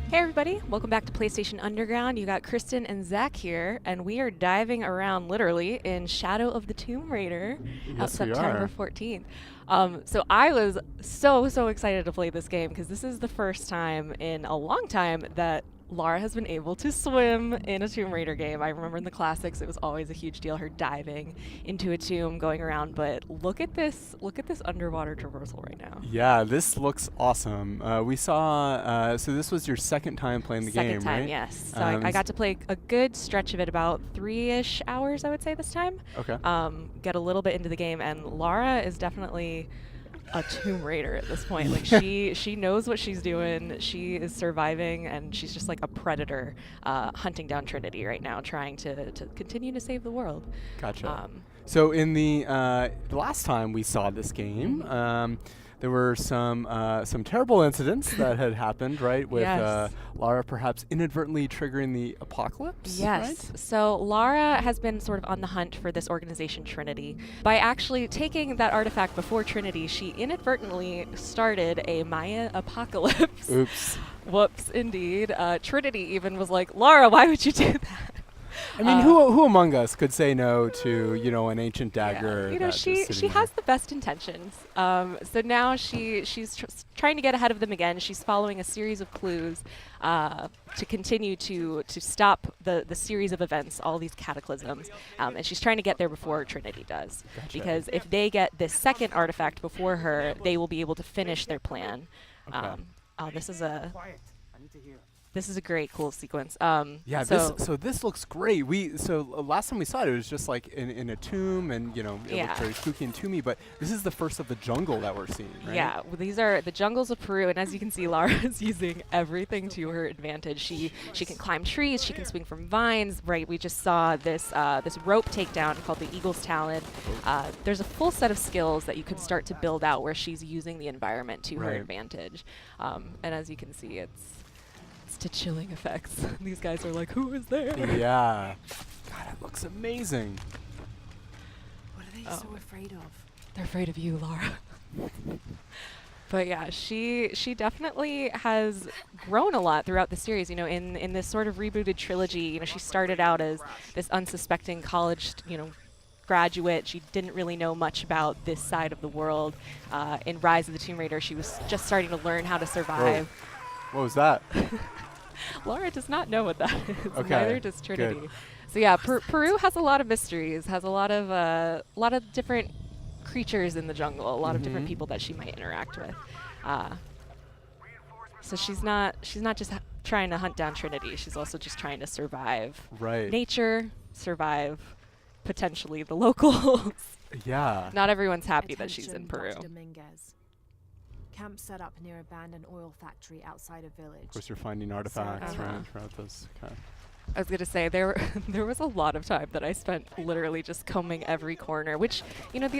Hey everybody, welcome back to PlayStation Underground. You got Kristen and Zach here, and we are diving around literally in Shadow of the Tomb Raider out Yes, we September are. 14th. So I was so excited to play this game because this is the first time in a long time that Lara has been able to swim in a Tomb Raider game. I remember in the classics it was always a huge deal, her diving into a tomb, going around, but look at this underwater traversal right now. Yeah, this looks awesome. We saw, so this was your second time playing the Second game, time, right? yes. So I got to play a good stretch of it, about 3-ish hours, I would say, this time. Okay. Get a little bit into the game, and Lara is definitely a Tomb Raider at this point. Like she knows what she's doing. She is surviving, and she's just like a predator, hunting down Trinity right now, trying to continue to save the world. Gotcha. So in the last time we saw this game, there were some terrible incidents that had happened, right? With Yes. Lara perhaps inadvertently triggering the apocalypse. Yes. Right? So Lara has been sort of on the hunt for this organization Trinity. By actually taking that artifact before Trinity, she inadvertently started a Maya apocalypse. Oops. Whoops, indeed. Trinity even was like, Lara, why would you do that? I mean, who among us could say no to, an ancient dagger? Yeah. You know, that is she sitting has there? the best intentions. So now she's trying to get ahead of them again. She's following a series of clues to continue to stop the series of events, all these cataclysms, and she's trying to get there before Trinity does. Gotcha. Because if they get this second artifact before her, they will be able to finish their plan. Okay. This is a Quiet. I need to hear. this is a great, cool sequence. Yeah, so this looks great. Last time we saw it, it was just like in a tomb, and it Yeah. looked very spooky and tomby. But this is the first of the jungle that we're seeing, right? Yeah, well, these are the jungles of Peru, and as you can see, Lara is using everything to her advantage. She can climb trees, she can swing from vines. Right, we just saw this rope takedown called the Eagle's Talon. There's a full set of skills that you can start to build out where she's using the environment to her Right. advantage. And as you can see, it's to chilling effects. These guys are like, who is there? Yeah. God, it looks amazing. What are they Oh. so afraid of? They're afraid of you, Lara. But yeah, she definitely has grown a lot throughout the series. You know, in this sort of rebooted trilogy, you know, she started out as this unsuspecting college, graduate. She didn't really know much about this side of the world. In Rise of the Tomb Raider, she was just starting to learn how to survive. What was that? Lara does not know what that is. Okay, Neither does Trinity. good. So yeah, Peru has a lot of mysteries. Has a lot of different creatures in the jungle. A lot of different people that she might interact with. So she's not just trying to hunt down Trinity. She's also just trying to survive Right. nature, survive potentially the locals. Yeah. Not everyone's happy that she's in Attention, Peru. Dr. Dominguez. Camp set up near abandoned oil factory outside a village. Of course, you're finding artifacts, Uh-huh. right? Throughout this. Okay. I was gonna say there was a lot of time that I spent literally just combing every corner, which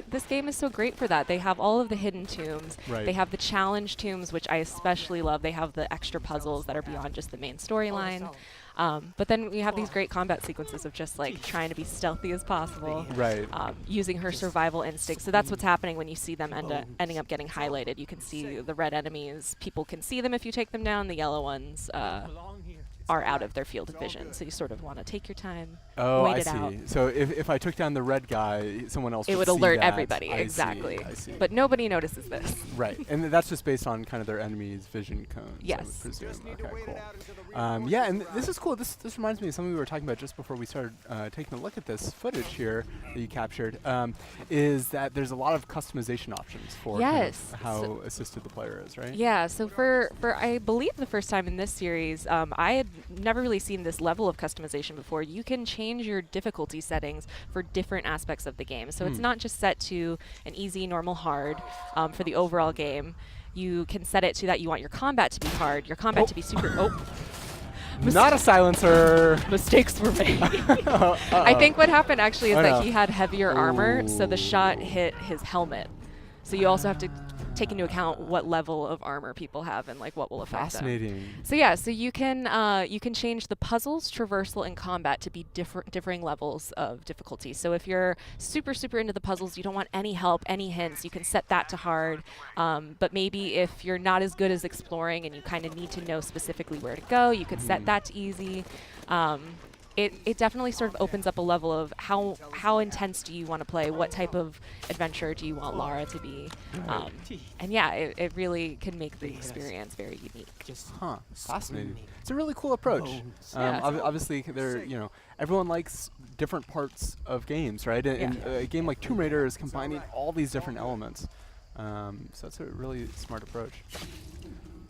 this game is so great for that. They have all of the hidden tombs. Right. They have the challenge tombs, which I especially love. They have the extra puzzles that are beyond just the main storyline. But then we have these great combat sequences of just like trying to be stealthy as possible, Right. using her survival instinct. So that's what's happening when you see them ending up getting highlighted. You can see the red enemies. People can see them if you take them down. The yellow ones are out of their field of vision. So you sort of want to take your time, Oh, wait I it out. see. So if I took down the red guy, someone else It would see alert that. everybody, I see, exactly. I see. But nobody notices this. Right, and that's just based on kind of their enemy's vision cones. I Yes. would presume. Okay, cool. Yeah, and this is cool. This reminds me of something we were talking about just before we started taking a look at this footage here that you captured. Is that there's a lot of customization options for kind of Yes. how So- assisted the player is, right? Yeah, so for I believe the first time in this series, I had never really seen this level of customization before. You can change your difficulty settings for different aspects of the game. So it's not just set to an easy, normal, hard for the overall game. You can set it to that you want your combat to be hard, your combat to be super... Not a silencer. Mistakes were made. Uh-oh. I think what happened actually is Oh, that no. he had heavier armor, so the Ooh. shot hit his helmet. So you also have to take into account what level of armor people have and like what will affect them. Fascinating. So yeah, so you can change the puzzles, traversal, and combat to be differing levels of difficulty. So if you're super into the puzzles, you don't want any help, any hints, you can set that to hard. But maybe if you're not as good as exploring and you kind of need to know specifically where to go, you could set that to easy. It definitely sort of opens up a level of how intense do you want to play? What type of adventure do you want Lara to be? And yeah, it really can make the experience very unique. Huh. Fascinating. It's a really cool approach. Yeah. Obviously, everyone likes different parts of games, right? And a game like Tomb Raider is combining all these different elements. So that's a really smart approach.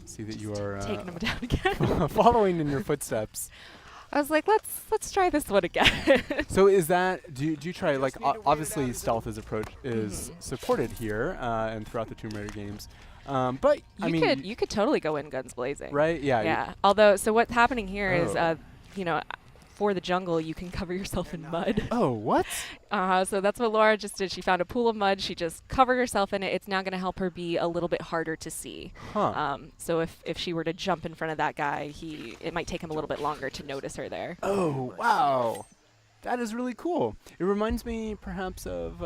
See that you are Taking them down again. following in your footsteps. I was like, let's try this one again. So is that, do you try, like, obviously stealth is supported here and throughout the Tomb Raider games. But, you could totally go in guns blazing. Right? Yeah. Yeah. Although, so what's happening here is, for the jungle, you can cover yourself in mud. Oh, what? So that's what Laura just did. She found a pool of mud. She just covered herself in it. It's now going to help her be a little bit harder to see. Huh. So if she were to jump in front of that guy, it might take him a little bit longer to notice her there. Oh, wow. That is really cool. It reminds me perhaps of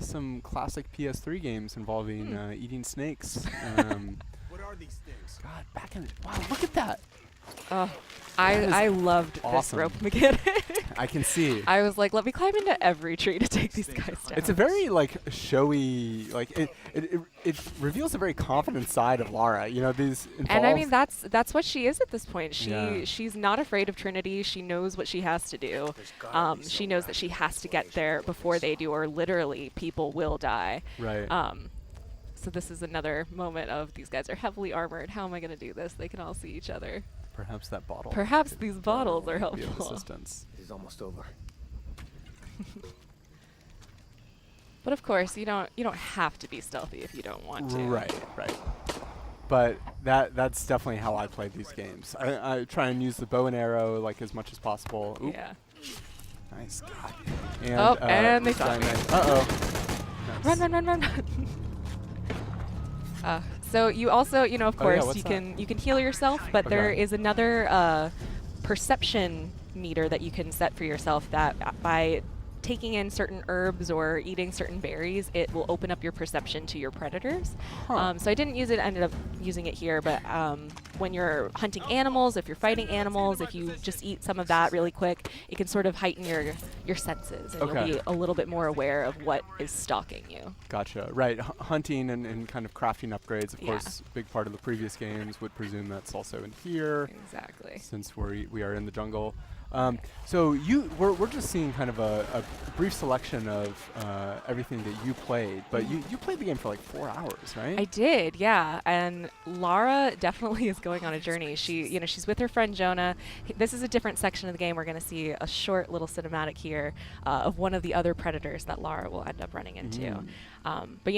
some classic PS3 games involving eating snakes. What are these things? God, wow, look at that. Oh, I loved this rope mechanic. I can see. I was like, let me climb into every tree to take these guys down. It's a very showy, it reveals a very confident side of Lara. These involved. And I mean that's what she is at this point. Yeah. She's not afraid of Trinity. She knows what she has to do. She knows that she has to get there before they do, or literally people will die. Right. So this is another moment of these guys are heavily armored. How am I going to do this? They can all see each other. Perhaps that bottle. Perhaps these bottles are be of helpful. assistance. It is almost over. But of course, you don't have to be stealthy if you don't want to. Right. But that's definitely how I play these games. I try and use the bow and arrow as much as possible. Oop. Yeah. Nice. God. And they saw me. Uh-oh. Nice. Run. So you also, of course, what's you can heal yourself, but there is another perception meter that you can set for yourself that by taking in certain herbs or eating certain berries, it will open up your perception to your predators. Huh. So I didn't use it, ended up using it here, but when you're hunting animals, if you're fighting animals, if you just eat some of that really quick, it can sort of heighten your senses, and you'll be a little bit more aware of what is stalking you. Gotcha. Right. Hunting and kind of crafting upgrades, of course, big part of the previous games. Would presume that's also in here. Exactly. Since we are in the jungle. So we're just seeing kind of a brief selection of everything that you played, but you played the game for 4 hours, right? I did, yeah. And Lara definitely is going on a journey. She's with her friend Jonah. This is a different section of the game. We're going to see a short little cinematic here of one of the other predators that Lara will end up running into. But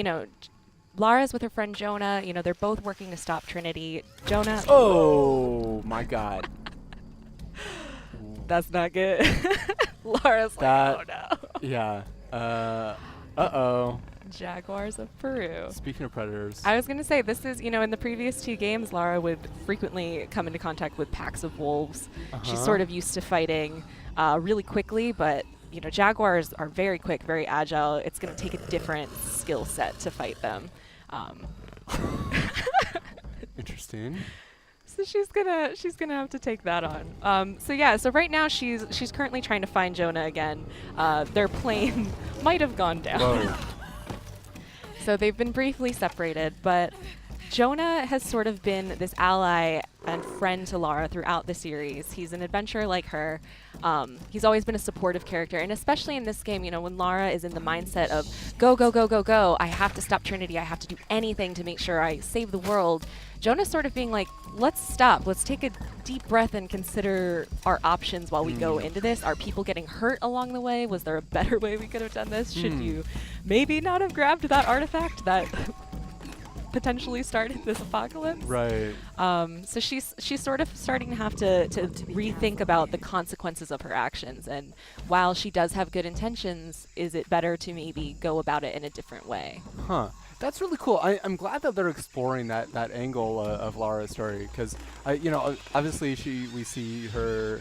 Lara's with her friend Jonah. They're both working to stop Trinity. Jonah. Oh my God. That's not good. Lara's like, oh no. Yeah. Uh-oh. Jaguars of Peru. Speaking of predators. I was going to say, this is, in the previous 2 games, Lara would frequently come into contact with packs of wolves. She's sort of used to fighting really quickly, but, Jaguars are very quick, very agile. It's going to take a different skill set to fight them. Interesting. So she's gonna have to take that on. So right now she's currently trying to find Jonah again. Their plane might have gone down. Whoa. So they've been briefly separated, but Jonah has sort of been this ally and friend to Lara throughout the series. He's an adventurer like her. He's always been a supportive character, and especially in this game, when Lara is in the mindset of go, I have to stop Trinity, I have to do anything to make sure I save the world. Jonah's sort of being like, let's stop, let's take a deep breath and consider our options while we go into this. Are people getting hurt along the way? Was there a better way we could have done this? Should you maybe not have grabbed that artifact that potentially started this apocalypse? Right. So she's sort of starting to have to rethink about the consequences of her actions, and while she does have good intentions, is it better to maybe go about it in a different way? Huh. That's really cool. I'm glad that they're exploring that angle of Lara's story, because you know, obviously we see her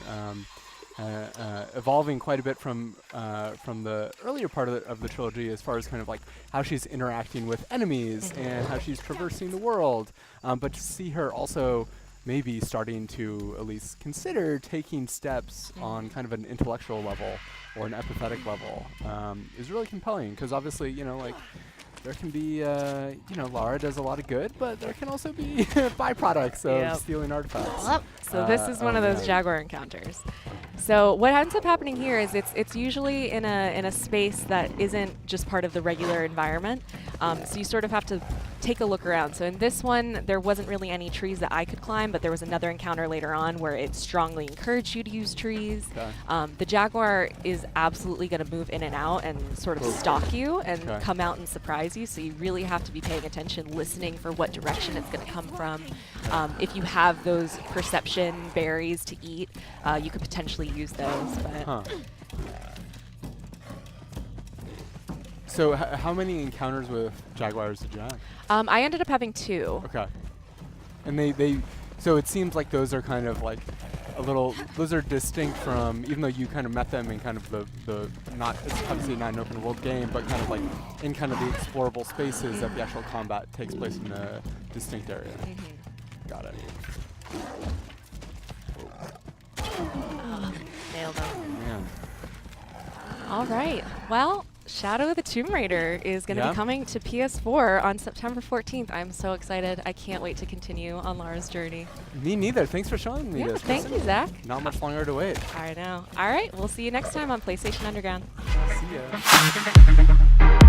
evolving quite a bit from the earlier part of the trilogy, as far as kind of like how she's interacting with enemies and how she's traversing the world. But to see her also maybe starting to at least consider taking steps on kind of an intellectual level or an empathetic level is really compelling, because obviously, you know, like, there can be, you know, Lara does a lot of good, but there can also be byproducts of stealing artifacts. Yep. So this is one of those Jaguar encounters. So what ends up happening here is it's usually in a space that isn't just part of the regular environment. So you sort of have to take a look around. So in this one, there wasn't really any trees that I could climb, but there was another encounter later on where it strongly encouraged you to use trees. Okay. The Jaguar is absolutely going to move in and out and sort of stalk you and come out and surprise you. So you really have to be paying attention, listening for what direction it's going to come from. If you have those perception berries to eat, you could potentially use those. But So how many encounters with Jaguars did you have? I ended up having 2. Okay. And they so it seems like those are kind of like a little, those are distinct from, even though you kind of met them in kind of the not, it's obviously not an open world game, but kind of like in kind of the explorable spaces that the actual combat takes place in a distinct area. Got it. Nailed them. Man. All right. Well, Shadow of the Tomb Raider is going to be coming to PS4 on September 14th. I'm so excited. I can't wait to continue on Lara's journey. Me neither. Thanks for showing me this. Thank you, Zach. Not much longer to wait. I know. All right. We'll see you next time on PlayStation Underground. See ya.